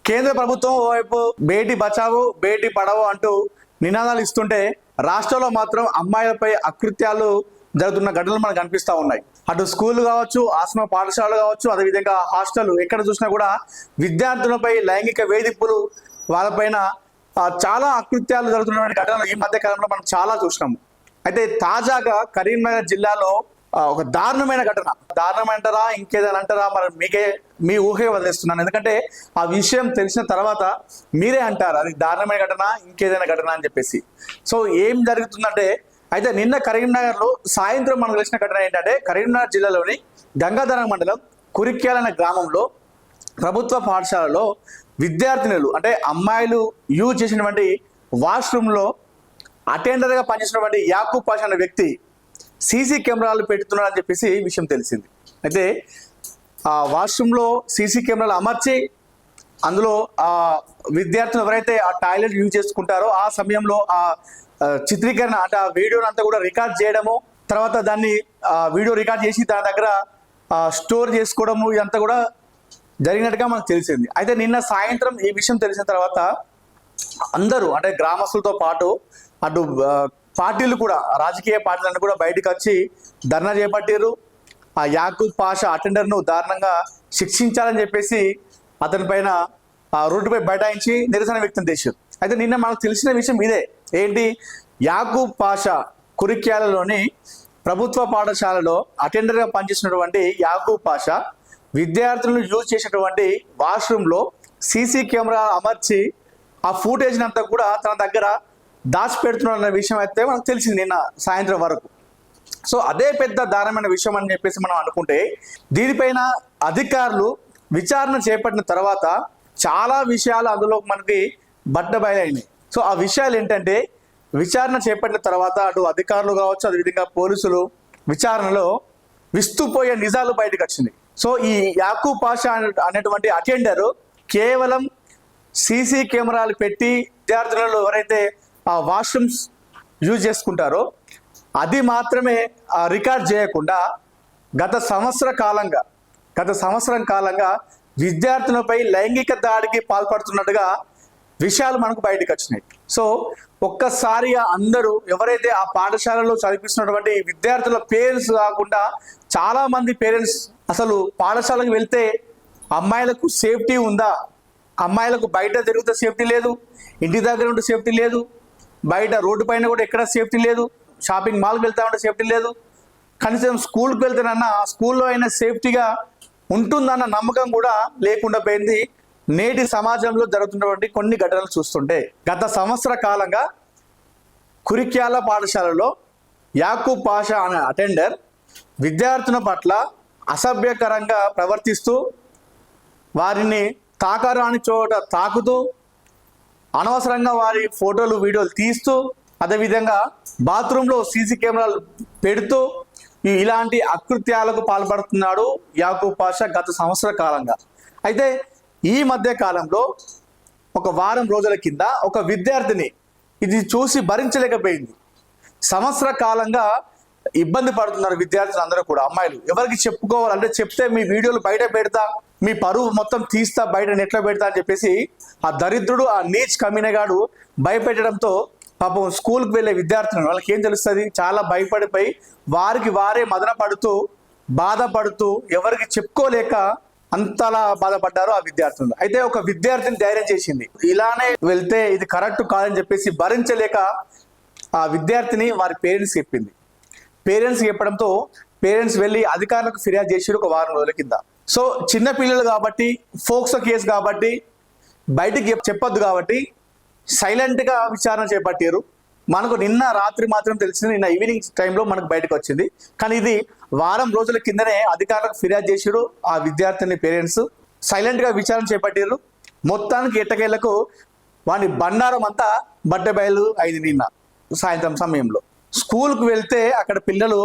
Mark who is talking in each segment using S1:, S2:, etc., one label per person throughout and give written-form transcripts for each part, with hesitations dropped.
S1: కేంద్ర ప్రభుత్వం ఓవైపు బేటీ బచావో బేటీ పడావో అంటూ నినాదాలు ఇస్తుంటే రాష్ట్రంలో మాత్రం అమ్మాయిలపై అకృత్యాలు జరుగుతున్న ఘటనలు మనకు కనిపిస్తూ ఉన్నాయి. అటు స్కూల్ కావచ్చు, ఆశ్రమ పాఠశాలలు కావచ్చు, అదేవిధంగా హాస్టల్ ఎక్కడ చూసినా కూడా విద్యార్థులపై లైంగిక వేధింపులు, వాళ్ళపైన చాలా అకృత్యాలు జరుగుతున్నటువంటి ఘటనలు ఈ మధ్య కాలంలో మనం చాలా చూసినాము. అయితే తాజాగా కరీంనగర్ జిల్లాలో ఒక దారుణమైన ఘటన, దారుణమంటారా ఇంకేదైనా అంటారా మరి మీ ఊహే వదిలేస్తున్నాను. ఎందుకంటే ఆ విషయం తెలిసిన తర్వాత మీరే అంటారు అది దారుణమైన ఘటన ఇంకేదైనా ఘటన అని చెప్పేసి. సో ఏం జరుగుతుందంటే, అయితే నిన్న కరీంనగర్లో సాయంత్రం మనకు తెలిసిన ఘటన ఏంటంటే, కరీంనగర్ జిల్లాలోని గంగాధర మండలం కురిక్యాల అనే గ్రామంలో ప్రభుత్వ పాఠశాలలో విద్యార్థినులు అంటే అమ్మాయిలు యూజ్ చేసినటువంటి వాష్రూమ్లో అటెండర్గా పనిచేసినటువంటి యాకూబ్ పాషా అనే వ్యక్తి సీసీ కెమెరాలు పెడుతున్నాడని చెప్పేసి విషయం తెలిసింది. అయితే ఆ వాష్రూమ్లో సీసీ కెమెరాలు అమర్చి అందులో ఆ విద్యార్థులు ఎవరైతే ఆ టాయిలెట్ యూజ్ చేసుకుంటారో ఆ సమయంలో ఆ చిత్రీకరణ అంటే ఆ వీడియోని అంతా కూడా రికార్డ్ చేయడము, తర్వాత దాన్ని వీడియో రికార్డ్ చేసి దాని దగ్గర స్టోర్ చేసుకోవడము, ఇదంతా కూడా జరిగినట్టుగా మనకు తెలిసింది. అయితే నిన్న సాయంత్రం ఈ విషయం తెలిసిన తర్వాత అందరూ అంటే గ్రామస్తులతో పాటు అటు పార్టీలు కూడా, రాజకీయ పార్టీలన్నీ కూడా బయటకు వచ్చి ధర్నా చేపట్టారు. ఆ యాకూబ్ పాషా అటెండర్ను దారుణంగా శిక్షించాలని చెప్పేసి అతని పైన రోడ్డుపై బైఠాయించి నిరసన వ్యక్తం చేశారు. అయితే నిన్న మనకు తెలిసిన విషయం ఇదే. ఏంటి? యాకూబ్ పాషా కురిక్యాలలోని ప్రభుత్వ పాఠశాలలో అటెండర్గా పనిచేసినటువంటి యాకూబ్ పాషా విద్యార్థులను యూజ్ చేసినటువంటి వాష్రూమ్లో సీసీ కెమెరా అమర్చి ఆ ఫుటేజ్ని అంతా కూడా తన దగ్గర దాచిపెడుతున్నారన్న విషయం అయితే మనకు తెలిసింది నిన్న సాయంత్రం వరకు. సో అదే పెద్ద దారుణమైన విషయం అని చెప్పేసి మనం అనుకుంటే, దీనిపైన అధికారులు విచారణ చేపట్టిన తర్వాత చాలా విషయాలు అందులో మనకి బట్టబయలైనాయి. సో ఆ విషయాలు ఏంటంటే, విచారణ చేపట్టిన తర్వాత అటు అధికారులు కావచ్చు, అదేవిధంగా పోలీసులు విచారణలో విస్తుపోయే నిజాలు బయటకు వచ్చినాయి. సో ఈ యాకూబ్ పాషా అనేటువంటి అటెండర్ కేవలం సీసీ కెమెరాలు పెట్టి విద్యార్థులలో ఎవరైతే ఆ వాష్రూమ్స్ యూజ్ చేసుకుంటారో అది మాత్రమే రికార్డ్ చేయకుండా గత సంవత్సరం కాలంగా విద్యార్థులపై లైంగిక దాడికి పాల్పడుతున్నట్టుగా విషయాలు మనకు బయటకు వచ్చినాయి. సో ఒక్కసారిగా అందరూ ఎవరైతే ఆ పాఠశాలలో చదివిస్తున్నటువంటి విద్యార్థుల పేరెంట్స్ కాకుండా చాలా మంది పేరెంట్స్ అసలు పాఠశాలకు వెళ్తే అమ్మాయిలకు సేఫ్టీ ఉందా, అమ్మాయిలకు బయట తిరిగితే సేఫ్టీ లేదు, ఇంటి దగ్గర ఉంటే సేఫ్టీ లేదు, బయట రోడ్డు పైన కూడా ఎక్కడ సేఫ్టీ లేదు, షాపింగ్ మాల్కి వెళ్తా ఉంటే సేఫ్టీ లేదు, కనీసం స్కూల్కి వెళ్తేనన్నా స్కూల్లో అయినా సేఫ్టీగా ఉంటుందన్న నమ్మకం కూడా లేకుండా పోయింది. నేటి సమాజంలో జరుగుతున్నటువంటి కొన్ని ఘటనలు చూస్తుంటే, గత సంవత్సర కాలంగా కురిక్యాల పాఠశాలలో యాకూబ్ పాషా అనే అటెండర్ విద్యార్థుల పట్ల అసభ్యకరంగా ప్రవర్తిస్తూ వారిని తాకరాని చోట తాకుతూ అనవసరంగా వారి ఫోటోలు వీడియోలు తీస్తూ అదేవిధంగా బాత్రూంలో సీసీ కెమెరాలు పెడుతూ ఇలాంటి అకృత్యాలకు పాల్పడుతున్నాడు యాకూబ్ పాషా గత సంవత్సర కాలంగా. అయితే ఈ మధ్య కాలంలో ఒక వారం రోజుల కింద ఒక విద్యార్థిని ఇది చూసి భరించలేకపోయింది. సంవత్సర కాలంగా ఇబ్బంది పడుతున్నారు విద్యార్థులు అందరూ కూడా. అమ్మాయిలు ఎవరికి చెప్పుకోవాలంటే చెప్తే మీ వీడియోలు బయట పెడతా, మీ పరువు మొత్తం తీస్తా, బయట నెట్లో పెడతా అని చెప్పేసి ఆ దరిద్రుడు, ఆ నీచ్ కమీనగాడు భయపెట్టడంతో పాపం స్కూల్కి వెళ్ళే విద్యార్థులు వాళ్ళకి ఏం తెలుస్తుంది, చాలా భయపడిపోయి వారికి వారే మదన పడుతూ బాధపడుతూ ఎవరికి చెప్పుకోలేక అంతలా బాధపడ్డారు ఆ విద్యార్థులు. అయితే ఒక విద్యార్థిని ధైర్యం చేసింది, ఇలానే వెళ్తే ఇది కరెక్ట్ కాదని చెప్పేసి భరించలేక ఆ విద్యార్థిని వారి పేరెంట్స్కి చెప్పింది. పేరెంట్స్కి చెప్పడంతో పేరెంట్స్ వెళ్ళి అధికారులకు ఫిర్యాదు చేసారు ఒక వారం రోజుల కింద. సో చిన్న పిల్లలు కాబట్టి, ఫోక్సో కేసు కాబట్టి, బయటికి చెప్పొద్దు కాబట్టి సైలెంట్గా విచారణ చేపట్టారు. మనకు నిన్న రాత్రి మాత్రం తెలిసింది, నిన్న ఈవినింగ్ టైంలో మనకు బయటకు వచ్చింది. కానీ ఇది వారం రోజుల కిందనే అధికారులకు ఫిర్యాదు చేసారు ఆ విద్యార్థిని పేరెంట్స్. సైలెంట్గా విచారణ చేపట్టారు. మొత్తానికి ఎట్టకేళ్లకు వాడి బండారం అంతా బట్టబయలు అయింది నిన్న సాయంత్రం సమయంలో. స్కూల్కి వెళ్తే అక్కడ పిల్లలు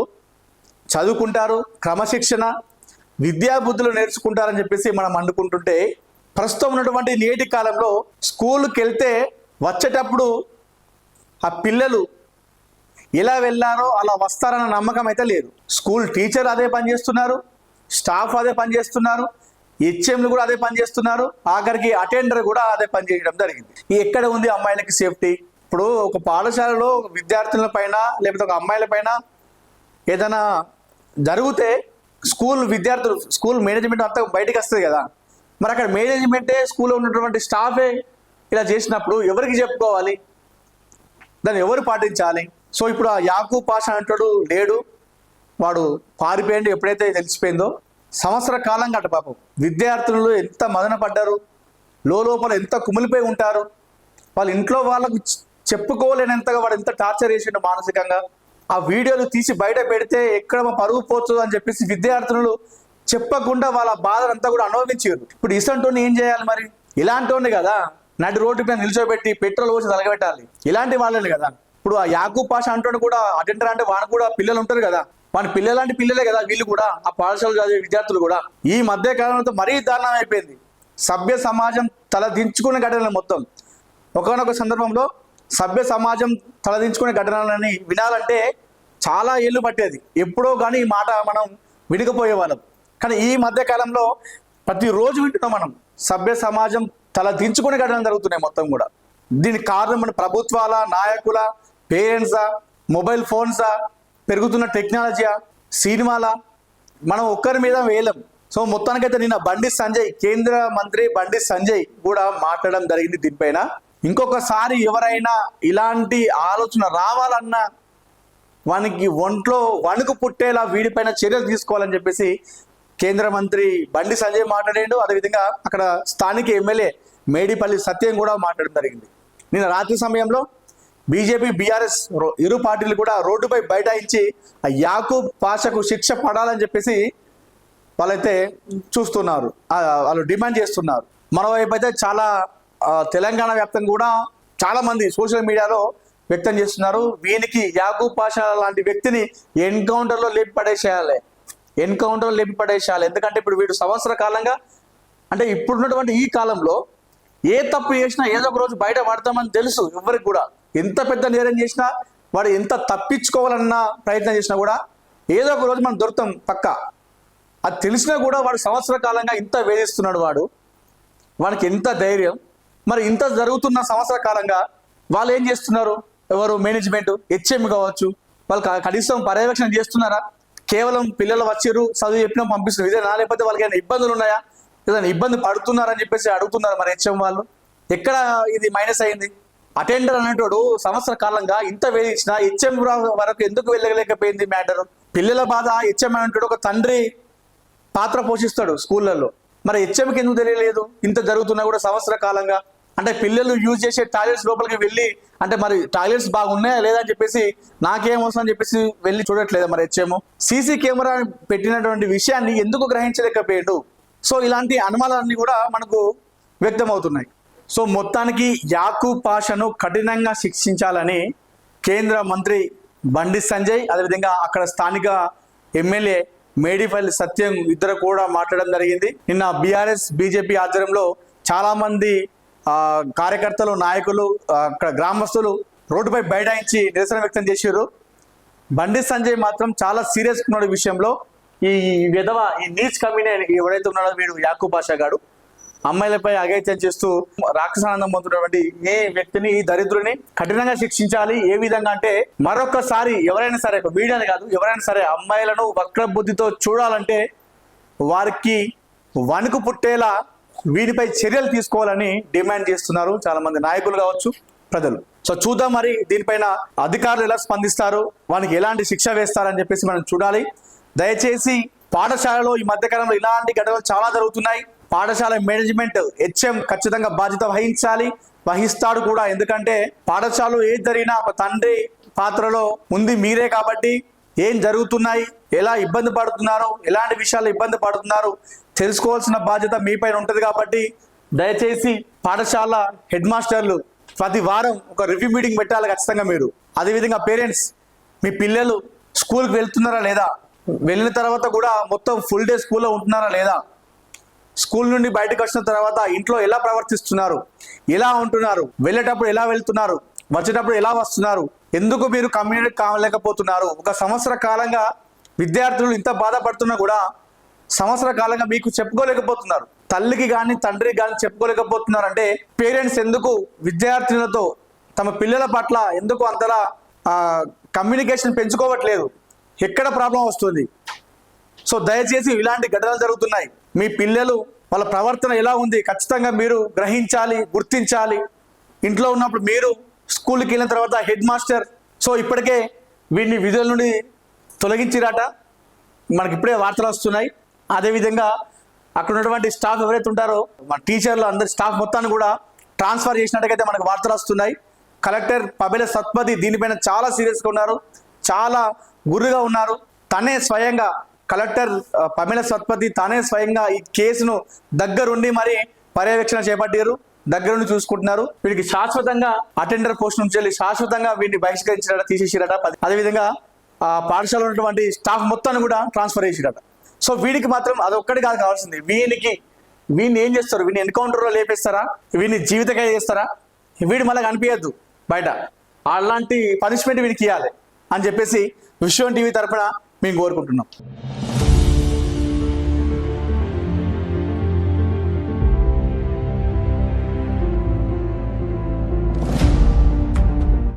S1: చదువుకుంటారు, క్రమశిక్షణ విద్యాబుద్ధులు నేర్చుకుంటారని చెప్పేసి మనం అనుకుంటుంటే, ప్రస్తుతం ఉన్నటువంటి నేటి కాలంలో స్కూల్కి వెళ్తే వచ్చేటప్పుడు ఆ పిల్లలు ఎలా వెళ్ళారో అలా వస్తారన్న నమ్మకం అయితే లేదు. స్కూల్ టీచర్ అదే పని చేస్తున్నారు, స్టాఫ్ అదే పని చేస్తున్నారు, హెచ్ఎంలు కూడా అదే పని చేస్తున్నారు, ఆఖరికి అటెండర్ కూడా అదే పని చేయడం జరిగింది. ఎక్కడ ఉంది అమ్మాయిలకి సేఫ్టీ? ఇప్పుడు ఒక పాఠశాలలో విద్యార్థుల పైన లేకపోతే ఒక అమ్మాయిల పైన ఏదైనా జరిగితే స్కూల్ మేనేజ్మెంట్ అంతా బయటకు వస్తుంది కదా. మరి అక్కడ మేనేజ్మెంటే స్కూల్లో ఉన్నటువంటి స్టాఫే ఇలా చేసినప్పుడు ఎవరికి చెప్పుకోవాలి? దాన్ని ఎవరు పాటించాలి? సో ఇప్పుడు ఆ యాకూబ్ పాషా అంటాడు లేడు, వాడు పారిపోయింది. ఎప్పుడైతే తెలిసిపోయిందో సంవత్సర కాలంగా అట పాపం విద్యార్థులు ఎంత మదన పడ్డారు, లోపల ఎంత కుమిలిపోయి ఉంటారు. వాళ్ళ ఇంట్లో వాళ్ళకు చెప్పుకోలేనంతగా వాడు ఎంత టార్చర్ చేసిండు మానసికంగా. ఆ వీడియోలు తీసి బయట పెడితే ఎక్కడ మా పరుగు పోతుంది అని చెప్పేసి విద్యార్థులు చెప్పకుండా వాళ్ళ బాధనంతా కూడా అనుభవించారు. ఇప్పుడు ఇసంటోని ఏం చేయాలి మరి? ఇలాంటి కదా నడి రోడ్డు మీద నిల్చోబెట్టి పెట్రోల్ పోసి తలగబెట్టాలి, ఇలాంటి వాళ్ళని కదా. ఇప్పుడు ఆ యాకూబ్ పాషా అంటోని కూడా అటెండర్ అంటే వాడు కూడా పిల్లలు ఉంటారు కదా, వాడి పిల్లలాంటి పిల్లలే కదా వీళ్ళు కూడా, ఆ పాఠశాల చదివే విద్యార్థులు కూడా. ఈ మధ్య కాలంలో మరీ దారుణం అయిపోయింది. సభ్య సమాజం తలదించుకునే ఘటనలు మొత్తం. ఒకనొక సందర్భంలో సభ్య సమాజం తలదించుకునే ఘటనలని వినాలంటే చాలా ఏళ్ళు పట్టేది. ఎప్పుడో కానీ ఈ మాట మనం వినకపోయేవాళ్ళం. కానీ ఈ మధ్య కాలంలో ప్రతిరోజు వింటున్నాం మనం, సభ్య సమాజం తలదించుకునే ఘటనలు జరుగుతున్నాయి మొత్తం కూడా. దీనికి కారణం మన ప్రభుత్వాల, నాయకుల, పేరెంట్సా, మొబైల్ ఫోన్సా, పెరుగుతున్న టెక్నాలజీయా, సినిమాలా? మనం ఒక్కరి మీద వేయలేం. సో మొత్తానికైతే నిన్న బండి సంజయ్, కేంద్ర మంత్రి బండి సంజయ్ కూడా మాట్లాడడం జరిగింది దీనిపైన. ఇంకొకసారి ఎవరైనా ఇలాంటి ఆలోచన రావాలన్నా వానికి ఒంట్లో వణుకు పుట్టేలా వీడిపైన చర్యలు తీసుకోవాలని చెప్పేసి కేంద్ర మంత్రి బండి సంజయ్ మాట్లాడాడు. అదేవిధంగా అక్కడ స్థానిక ఎమ్మెల్యే మేడిపల్లి సత్యం కూడా మాట్లాడడం జరిగింది. నిన్న రాత్రి సమయంలో బీజేపీ, బీఆర్ఎస్ ఇరు పార్టీలు కూడా రోడ్డుపై బైఠాయించి ఆ యాకూబ్ పాషాకు శిక్ష పడాలని చెప్పేసి వాళ్ళైతే చూస్తున్నారు, వాళ్ళు డిమాండ్ చేస్తున్నారు. మరోవైపు అయితే చాలా తెలంగాణ వ్యాప్తంగా కూడా చాలా మంది సోషల్ మీడియాలో వ్యక్తం చేస్తున్నారు, వీనికి యాకూబ్ పాషా లాంటి వ్యక్తిని ఎన్కౌంటర్లో లేపి పడేసేయాలి. ఎందుకంటే ఇప్పుడు వీడు సంవత్సర కాలంగా, అంటే ఇప్పుడున్నటువంటి ఈ కాలంలో ఏ తప్పు చేసినా ఏదో ఒక రోజు బయట పడతామని తెలుసు ఎవరికి కూడా. ఎంత పెద్ద నేరం చేసినా, వాడు ఎంత తప్పించుకోవాలన్న ప్రయత్నం చేసినా కూడా ఏదో ఒక రోజు మనం దొరుకుతాం పక్క. అది తెలిసినా కూడా వాడు సంవత్సర కాలంగా ఇంత వేధిస్తున్నాడు. వాడికి ఎంత ధైర్యం? మరి ఇంత జరుగుతున్న సంవత్సర కాలంగా వాళ్ళు ఏం చేస్తున్నారు? ఎవరు మేనేజ్మెంట్, హెచ్ఎం కావచ్చు, వాళ్ళు కనీసం పర్యవేక్షణ చేస్తున్నారా? కేవలం పిల్లలు వచ్చారు, చదువు చెప్పినా పంపిస్తున్నారు, ఇదేనా? లేకపోతే వాళ్ళకి ఏమైనా ఇబ్బందులు ఉన్నాయా? ఏదైనా ఇబ్బంది పడుతున్నారని చెప్పేసి అడుగుతున్నారు మరి హెచ్ఎం వాళ్ళు. ఎక్కడ ఇది మైనస్ అయింది? అటెండర్ అనేటోడు సంవత్సర కాలంగా ఇంత వేధించినా హెచ్ఎం వరకు ఎందుకు వెళ్ళలేకపోయింది మ్యాటర్? పిల్లల బాధ హెచ్ఎం అనేటోడు ఒక తండ్రి పాత్ర పోషిస్తాడు స్కూళ్ళల్లో. మరి హెచ్ఎంకి ఎందుకు తెలియలేదు ఇంత జరుగుతున్నా కూడా సంవత్సర కాలంగా? అంటే పిల్లలు యూజ్ చేసే టాయిలెట్స్ లోపలికి వెళ్ళి, అంటే మరి టాయిలెట్స్ బాగున్నాయా లేదా అని చెప్పేసి నాకేం అవసరం అని చెప్పేసి వెళ్ళి చూడట్లేదు మరి హెచ్ఎం. సీసీ కెమెరా పెట్టినటువంటి విషయాన్ని ఎందుకు గ్రహించలేకపోయాడు? సో ఇలాంటి అనుమానాలన్నీ కూడా మనకు వ్యక్తమవుతున్నాయి. సో మొత్తానికి యాకూబ్ పాషాను కఠినంగా శిక్షించాలని కేంద్ర మంత్రి బండి సంజయ్, అదేవిధంగా అక్కడ స్థానిక ఎమ్మెల్యే మేడిపల్లి సత్యం ఇద్దరు కూడా మాట్లాడడం జరిగింది. నిన్న బీఆర్ఎస్, బీజేపీ ఆధ్వర్యంలో చాలా మంది కార్యకర్తలు, నాయకులు, అక్కడ గ్రామస్తులు రోడ్డుపై బైఠాయించి నిరసన వ్యక్తం చేశారు. బండి సంజయ్ మాత్రం చాలా సీరియస్ ఉన్నాడు ఈ విషయంలో. ఈ విధవ, ఈ నీచ్ కమీనే ఎవరైతే ఉన్నాడో వీడు యాకూబ్ పాషా గాడు, అమ్మాయిలపై అఘాయిత్యం చేస్తూ రాక్షసానందం పొందుతున్నటువంటి ఏ వ్యక్తిని, ఈ దరిద్రుని కఠినంగా శిక్షించాలి. ఏ విధంగా అంటే మరొకసారి ఎవరైనా సరే, వీడియోని కాదు, ఎవరైనా సరే అమ్మాయిలను వక్ర బుద్ధితో చూడాలంటే వారికి వణుకు పుట్టేలా వీరిపై చర్యలు తీసుకోవాలని డిమాండ్ చేస్తున్నారు చాలా మంది నాయకులు కావచ్చు, ప్రజలు. సో చూద్దాం మరి దీనిపైన అధికారులు ఎలా స్పందిస్తారు, వానికి ఎలాంటి శిక్ష వేస్తారని చెప్పేసి మనం చూడాలి. దయచేసి పాఠశాలలో ఈ మధ్యకాలంలో ఇలాంటి ఘటనలు చాలా జరుగుతున్నాయి. పాఠశాల మేనేజ్మెంట్, హెచ్ఎం ఖచ్చితంగా బాధ్యత వహిస్తాడు కూడా. ఎందుకంటే పాఠశాలలో ఏది జరిగినా ఒక తండ్రి పాత్రలో ఉంది మీరే కాబట్టి ఏం జరుగుతున్నాయి, ఎలా ఇబ్బంది పడుతున్నారు, ఎలాంటి విషయాలు ఇబ్బంది పడుతున్నారు తెలుసుకోవాల్సిన బాధ్యత మీపైన ఉంటుంది. కాబట్టి దయచేసి పాఠశాల హెడ్ మాస్టర్లు ప్రతి వారం ఒక రివ్యూ మీటింగ్ పెట్టాలి ఖచ్చితంగా మీరు. అదేవిధంగా పేరెంట్స్, మీ పిల్లలు స్కూల్కి వెళ్తున్నారా లేదా, వెళ్ళిన తర్వాత కూడా మొత్తం ఫుల్ డే స్కూల్లో ఉంటున్నారా లేదా, స్కూల్ నుండి బయటకు వచ్చిన తర్వాత ఇంట్లో ఎలా ప్రవర్తిస్తున్నారు, ఎలా ఉంటున్నారు, వెళ్ళేటప్పుడు ఎలా వెళ్తున్నారు, వచ్చేటప్పుడు ఎలా వస్తున్నారు, ఎందుకు మీరు కమ్యూనికేట్ కావలేకపోతున్నారు? ఒక సంవత్సర కాలంగా విద్యార్థులు ఇంత బాధపడుతున్నా కూడా సంవత్సర కాలంగా మీకు చెప్పుకోలేకపోతున్నారు. తల్లికి కానీ తండ్రికి కానీ చెప్పుకోలేకపోతున్నారంటే పేరెంట్స్ ఎందుకు విద్యార్థినులతో తమ పిల్లల పట్ల ఎందుకు అంతలా కమ్యూనికేషన్ పెంచుకోవట్లేదు? ఎక్కడ ప్రాబ్లం వస్తుంది? సో దయచేసి ఇలాంటి ఘటనలు జరుగుతున్నాయి. మీ పిల్లలు వాళ్ళ ప్రవర్తన ఎలా ఉంది ఖచ్చితంగా మీరు గ్రహించాలి, గుర్తించాలి. ఇంట్లో ఉన్నప్పుడు మీరు స్కూల్కి వెళ్ళిన తర్వాత హెడ్ మాస్టర్ సో ఇప్పటికే వీడిని విధుల నుండి తొలగించిరాట, మనకి ఇప్పుడే వార్తలు వస్తున్నాయి. అదేవిధంగా అక్కడ ఉన్నటువంటి స్టాఫ్ ఎవరైతే ఉంటారో మన టీచర్లు అందరి స్టాఫ్ మొత్తాన్ని కూడా ట్రాన్స్ఫర్ చేసినట్టుగైతే మనకు వార్తలు వస్తున్నాయి. కలెక్టర్ పబెల సత్పతి దీనిపైన చాలా సీరియస్గా ఉన్నారు, చాలా గుర్రుగా ఉన్నారు. తనే స్వయంగా కలెక్టర్ పమేల సత్పతి తానే స్వయంగా ఈ కేసును దగ్గరుండి మరి పర్యవేక్షణ చేపట్టారు, దగ్గరుండి చూసుకుంటున్నారు. వీడికి శాశ్వతంగా అటెండర్ పోస్ట్ నుంచి వెళ్ళి శాశ్వతంగా వీడిని బహిష్కరించారట, తీసేసిరట. అదేవిధంగా ఆ పాఠశాల ఉన్నటువంటి స్టాఫ్ మొత్తాన్ని కూడా ట్రాన్స్ఫర్ చేసిరట. సో వీడికి మాత్రం అదొక్కటి కాదు కావాల్సింది. వీడిని ఏం చేస్తారు? వీడిని ఎన్కౌంటర్లో లేపేస్తారా? వీడిని జీవితకాయ చేస్తారా? వీడు మళ్ళీ కనిపించద్దు బయట, అలాంటి పనిష్మెంట్ వీడికి ఇవ్వాలి అని చెప్పేసి విశ్వం టీవీ తరపున మేము కోరుకుంటున్నాం.